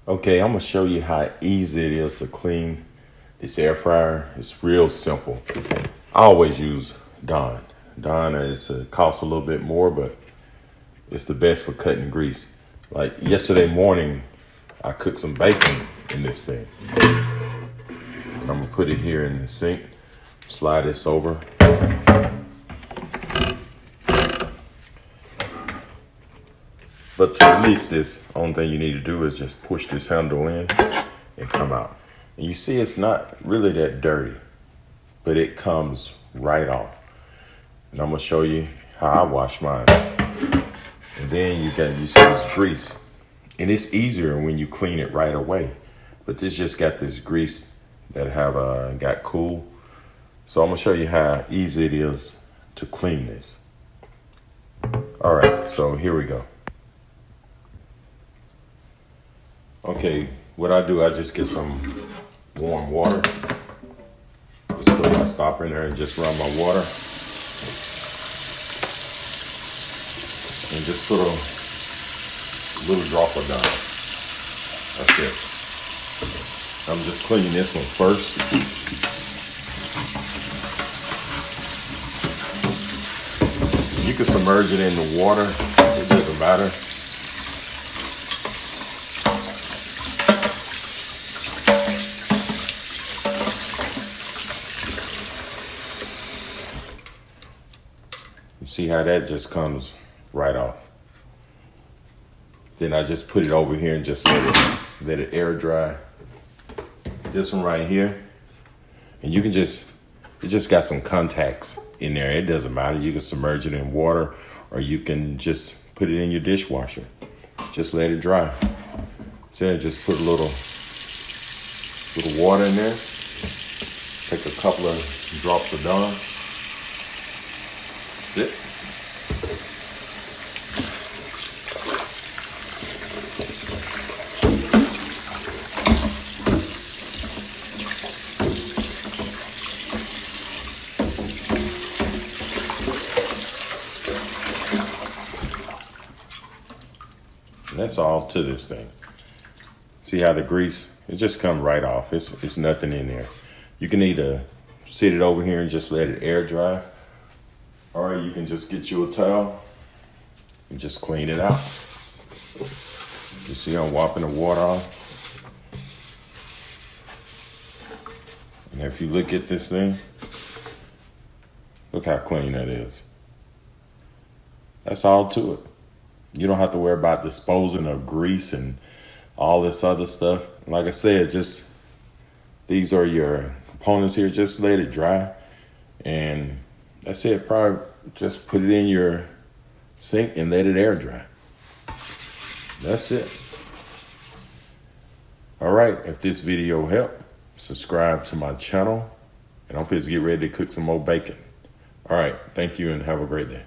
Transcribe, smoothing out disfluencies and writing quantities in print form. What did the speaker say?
Okay, I'm gonna show you how easy it is to clean this air fryer. It's real simple. I always use Dawn. Dawn costs a little bit more, but it's the best for cutting grease. Like yesterday morning, I cooked some bacon in this thing. I'm gonna put it here in the sink, slide this over. But to release this, only thing you need to do is just push this handle in and come out. And you see it's not really that dirty, but it comes right off. And I'm gonna show you how I wash mine. And then you see this grease. And it's easier when you clean it right away. But this just got this grease that got cool. So I'm gonna show you how easy it is to clean this. All right, so here we go. Okay, what I do, I just get some warm water. Just put my stopper in there and just run my water. And just put a little drop of Dawn. That's it. I'm just cleaning this one first. You can submerge it in the water, it doesn't matter. You see how that just comes right off. Then I just put it over here and just let it air dry. This one right here, and it just got some contacts in there. It doesn't matter. You can submerge it in water, or you can just put it in your dishwasher. Just let it dry. So just put a little water in there. Take a couple of drops of Dawn. That's it. And that's all to this thing. See how the grease, it just comes right off. It's nothing in there. You can either sit it over here and just let it air dry, or you can just get you a towel and just clean it out. You see I'm wiping the water off. And if you look at this thing, look how clean that is. That's all to it. You don't have to worry about disposing of grease and all this other stuff. Like I said, these are your components here. Just let it dry. And that's it. Probably just put it in your sink and let it air dry. That's it. All right. If this video helped, subscribe to my channel. And I'm going to get ready to cook some more bacon. All right. Thank you and have a great day.